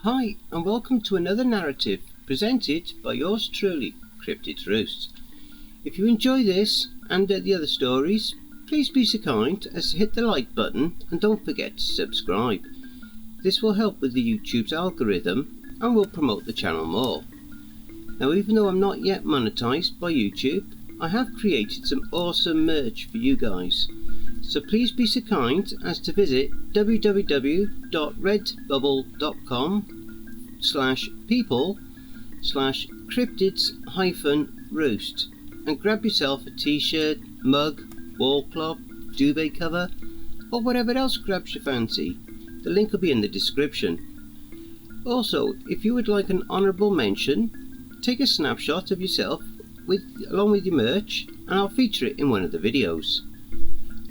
Hi, and welcome to another narrative presented by yours truly, Cryptids Roost. If you enjoy this and the other stories, please be so kind as to hit the like button and don't forget to subscribe. This will help with the YouTube's algorithm and will promote the channel more. Now, even though I'm not yet monetized by YouTube, I have created some awesome merch for you guys. So please be so kind as to visit www.redbubble.com/people/cryptids-roost and grab yourself a t-shirt, mug, wall clock, duvet cover, or whatever else grabs your fancy. The link will be in the description. Also, if you would like an honourable mention, take a snapshot of yourself along with your merch and I'll feature it in one of the videos.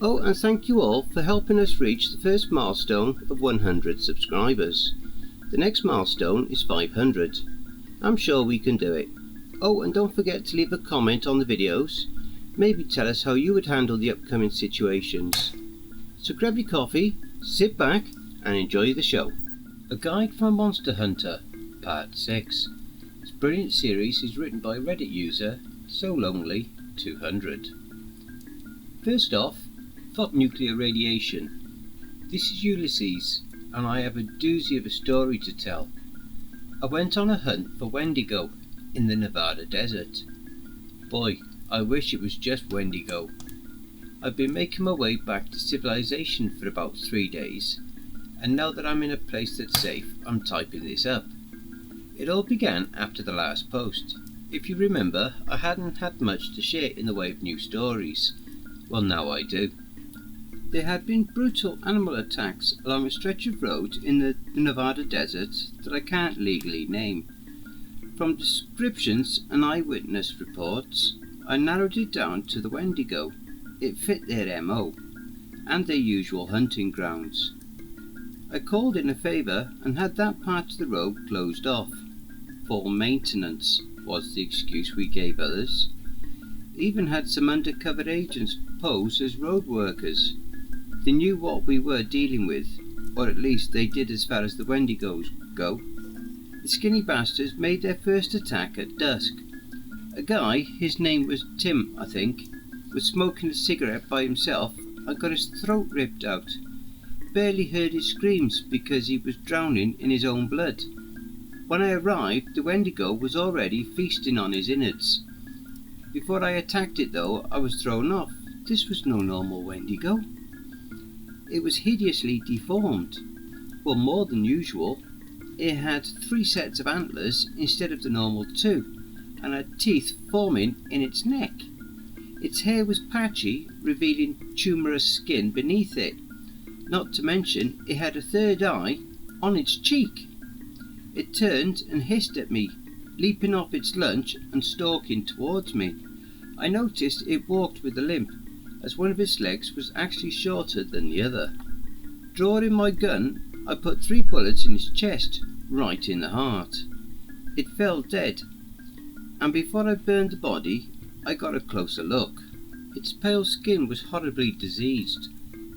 Oh, and thank you all for helping us reach the first milestone of 100 subscribers. The next milestone is 500. I'm sure we can do it. Oh, and don't forget to leave a comment on the videos. Maybe tell us how you would handle the upcoming situations. So grab your coffee, sit back and enjoy the show. A Guide from a Monster Hunter, Part 6. This brilliant series is written by Reddit user SoLonely200. First off, thought nuclear radiation. This is Ulysses, and I have a doozy of a story to tell. I went on a hunt for Wendigo in the Nevada desert. Boy, I wish it was just Wendigo. I've been making my way back to civilization for about 3 days, and now that I'm in a place that's safe, I'm typing this up. It all began after the last post. If you remember, I hadn't had much to share in the way of new stories. Well, now I do. There had been brutal animal attacks along a stretch of road in the Nevada desert that I can't legally name. From descriptions and eyewitness reports, I narrowed it down to the Wendigo. It fit their MO and their usual hunting grounds. I called in a favour and had that part of the road closed off. For maintenance was the excuse we gave others. Even had some undercover agents pose as road workers. They knew what we were dealing with, or at least they did as far as the Wendigos go. The skinny bastards made their first attack at dusk. A guy, his name was Tim I think, was smoking a cigarette by himself and got his throat ripped out. Barely heard his screams because he was drowning in his own blood. When I arrived, the Wendigo was already feasting on his innards. Before I attacked it though, I was thrown off. This was no normal Wendigo. It was hideously deformed. Well, more than usual. It had 3 sets of antlers instead of the normal 2, and had teeth forming in its neck. Its hair was patchy, revealing tumorous skin beneath it. Not to mention, it had a third eye on its cheek. It turned and hissed at me, leaping off its lunge and stalking towards me. I noticed it walked with a limp, as one of its legs was actually shorter than the other. Drawing my gun, I put 3 bullets in its chest, right in the heart. It fell dead, and before I burned the body, I got a closer look. Its pale skin was horribly diseased.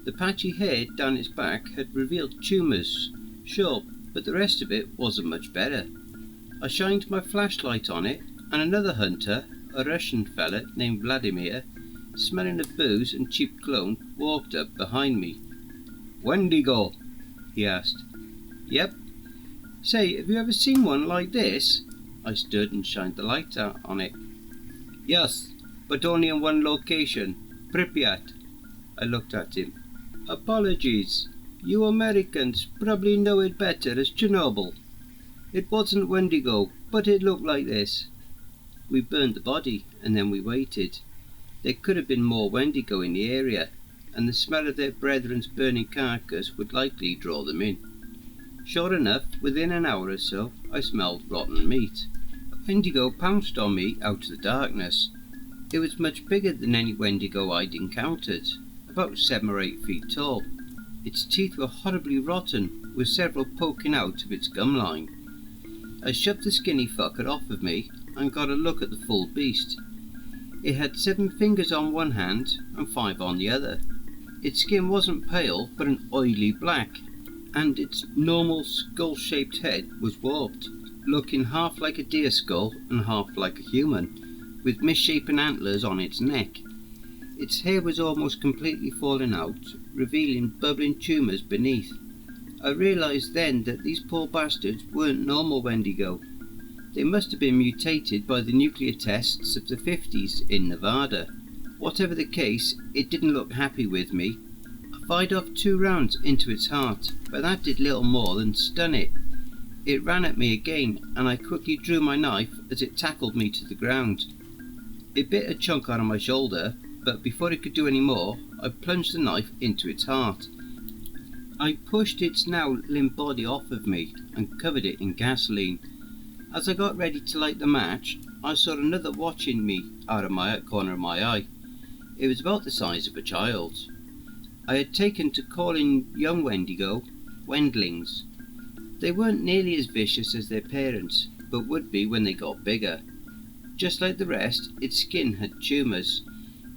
The patchy hair down its back had revealed tumours, sure, but the rest of it wasn't much better. I shined my flashlight on it, and another hunter, a Russian fella named Vladimir, smelling of booze and cheap cologne, walked up behind me. "Wendigo?" he asked. "Yep." "Say, have you ever seen one like this?" I stood and shined the light out on it. "Yes, but only in one location, Pripyat." I looked at him. "Apologies. You Americans probably know it better as Chernobyl. It wasn't Wendigo, but it looked like this." We burned the body and then we waited. There could have been more Wendigo in the area, and the smell of their brethren's burning carcass would likely draw them in. Sure enough, within an hour or so, I smelled rotten meat. A Wendigo pounced on me out of the darkness. It was much bigger than any Wendigo I'd encountered, about 7 or 8 feet tall. Its teeth were horribly rotten, with several poking out of its gum line. I shoved the skinny fucker off of me and got a look at the full beast. It had 7 fingers on one hand and 5 on the other. Its skin wasn't pale, but an oily black. and its normal skull-shaped head was warped, looking half like a deer skull and half like a human, with misshapen antlers on its neck. Its hair was almost completely fallen out, revealing bubbling tumours beneath. I realised then that these poor bastards weren't normal Wendigo. They must have been mutated by the nuclear tests of the 50s in Nevada. Whatever the case, it didn't look happy with me. I fired off 2 rounds into its heart, but that did little more than stun it. It ran at me again, and I quickly drew my knife as it tackled me to the ground. It bit a chunk out of my shoulder, but before it could do any more, I plunged the knife into its heart. I pushed its now limp body off of me and covered it in gasoline. As I got ready to light the match, I saw another watching me out of my corner of my eye. It was about the size of a child. I had taken to calling young Wendigo Wendlings. They weren't nearly as vicious as their parents, but would be when they got bigger. Just like the rest, its skin had tumours.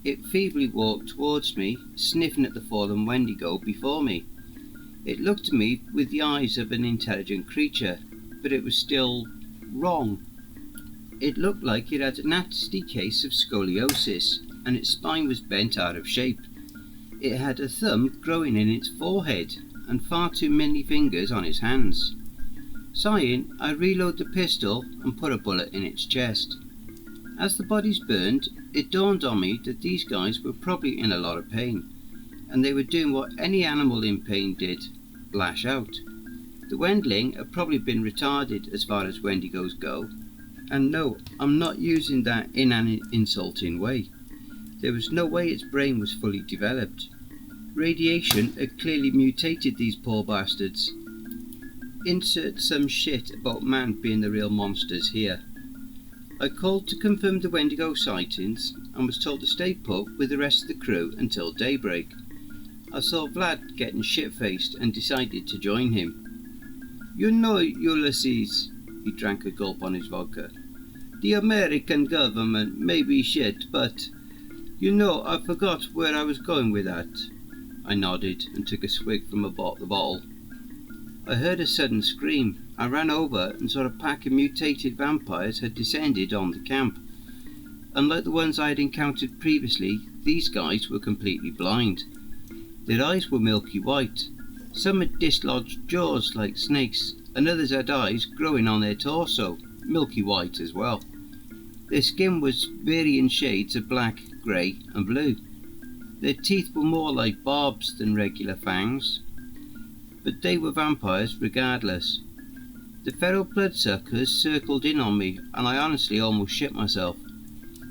It feebly walked towards me, sniffing at the fallen Wendigo before me. It looked at me with the eyes of an intelligent creature, but it was still wrong. It looked like it had a nasty case of scoliosis, and its spine was bent out of shape. It had a thumb growing in its forehead, and far too many fingers on its hands. Sighing, I reloaded the pistol and put a bullet in its chest. As the bodies burned, it dawned on me that these guys were probably in a lot of pain, and they were doing what any animal in pain did, lash out. The Wendling had probably been retarded as far as Wendigos go, and no, I'm not using that in an insulting way. There was no way its brain was fully developed. Radiation had clearly mutated these poor bastards. Insert some shit about man being the real monsters here. I called to confirm the Wendigo sightings and was told to stay put with the rest of the crew until daybreak. I saw Vlad getting shit-faced and decided to join him. "You know, Ulysses," he drank a gulp on his vodka, "the American government may be shit, but, you know, I forgot where I was going with that." I nodded and took a swig from the bottle. I heard a sudden scream. I ran over and saw a pack of mutated vampires had descended on the camp. Unlike the ones I had encountered previously, these guys were completely blind. Their eyes were milky white. Some had dislodged jaws like snakes, and others had eyes growing on their torso, milky white as well. Their skin was varying shades of black, grey and blue. Their teeth were more like barbs than regular fangs, but they were vampires regardless. The feral bloodsuckers circled in on me, and I honestly almost shit myself.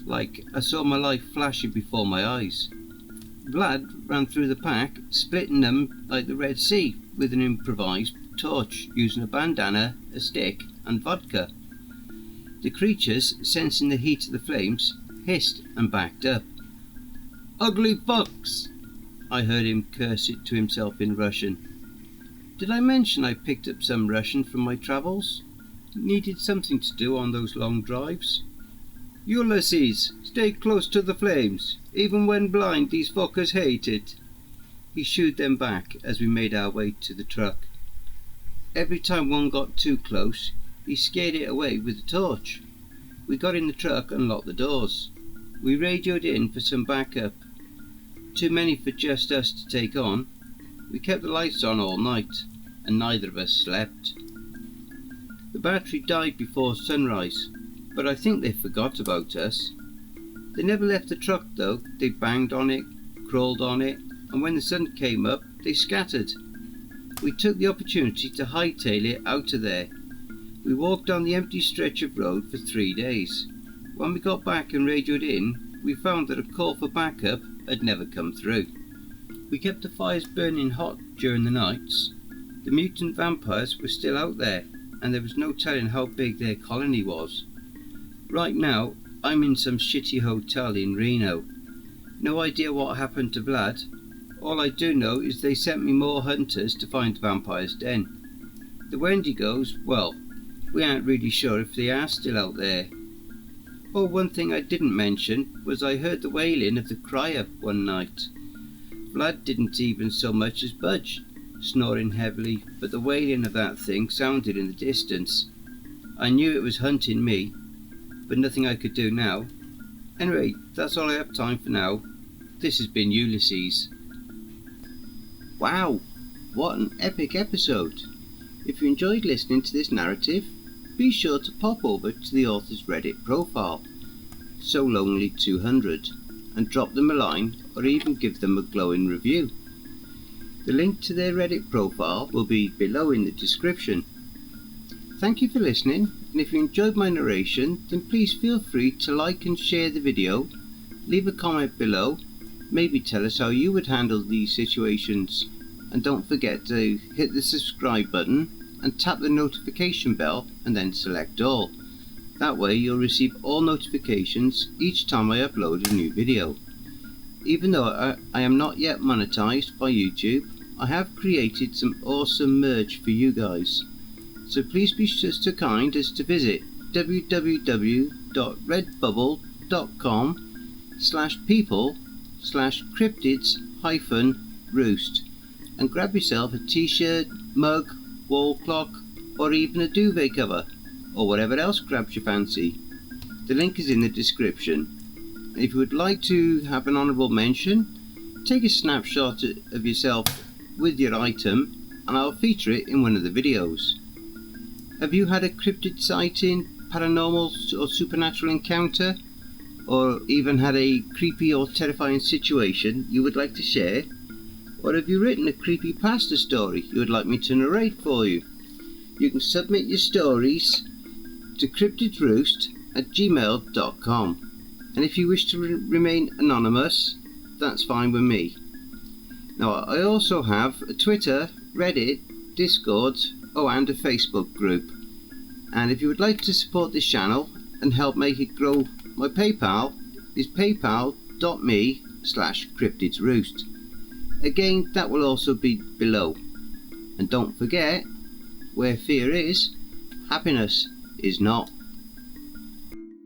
Like I saw my life flashing before my eyes. Vlad ran through the pack, splitting them like the Red Sea with an improvised torch, using a bandana, a stick and vodka. The creatures, sensing the heat of the flames, hissed and backed up. "Ugly fucks!" I heard him curse it to himself in Russian. Did I mention I picked up some Russian from my travels? Needed something to do on those long drives. "Ulysses, stay close to the flames. Even when blind, these fuckers hate it." He shooed them back as we made our way to the truck. Every time one got too close, he scared it away with a torch. We got in the truck and locked the doors. We radioed in for some backup. Too many for just us to take on. We kept the lights on all night, and neither of us slept. The battery died before sunrise, but I think they forgot about us. They never left the truck though. They banged on it, crawled on it, and when the sun came up, they scattered. We took the opportunity to hightail it out of there. We walked on the empty stretch of road for 3 days. When we got back and radioed in, we found that a call for backup had never come through. We kept the fires burning hot during the nights. The mutant vampires were still out there, and there was no telling how big their colony was. Right now, I'm in some shitty hotel in Reno. No idea what happened to Vlad. All I do know is they sent me more hunters to find the vampire's den. The Wendigos, well, we aren't really sure if they are still out there. Oh, one thing I didn't mention was I heard the wailing of the crier one night. Vlad didn't even so much as budge, snoring heavily, but the wailing of that thing sounded in the distance. I knew it was hunting me, but nothing I could do now. Anyway, that's all I have time for now. This has been Ulysses. Wow, what an epic episode! If you enjoyed listening to this narrative, be sure to pop over to the author's Reddit profile, SoLonely200, and drop them a line or even give them a glowing review. The link to their Reddit profile will be below in the description. Thank you for listening, and if you enjoyed my narration, then please feel free to like and share the video, leave a comment below, maybe tell us how you would handle these situations, and don't forget to hit the subscribe button and tap the notification bell and then select all. That way you'll receive all notifications each time I upload a new video. Even though I am not yet monetized by YouTube, I have created some awesome merch for you guys. So please be so kind as to visit www.redbubble.com/people/cryptids-roost and grab yourself a t-shirt, mug, wall clock, or even a duvet cover, or whatever else grabs your fancy. The link is in the description. If you would like to have an honourable mention, take a snapshot of yourself with your item and I'll feature it in one of the videos. Have you had a cryptid sighting, paranormal or supernatural encounter, or even had a creepy or terrifying situation you would like to share? Or have you written a CreepyPasta story you would like me to narrate for you? You can submit your stories to cryptidsroost@gmail.com, and if you wish to remain anonymous, that's fine with me. Now, I also have a Twitter, Reddit, Discord, and a Facebook group. And if you would like to support this channel and help make it grow, my PayPal is paypal.me/Cryptids Roost. Again, that will also be below. And don't forget, where fear is, happiness is not.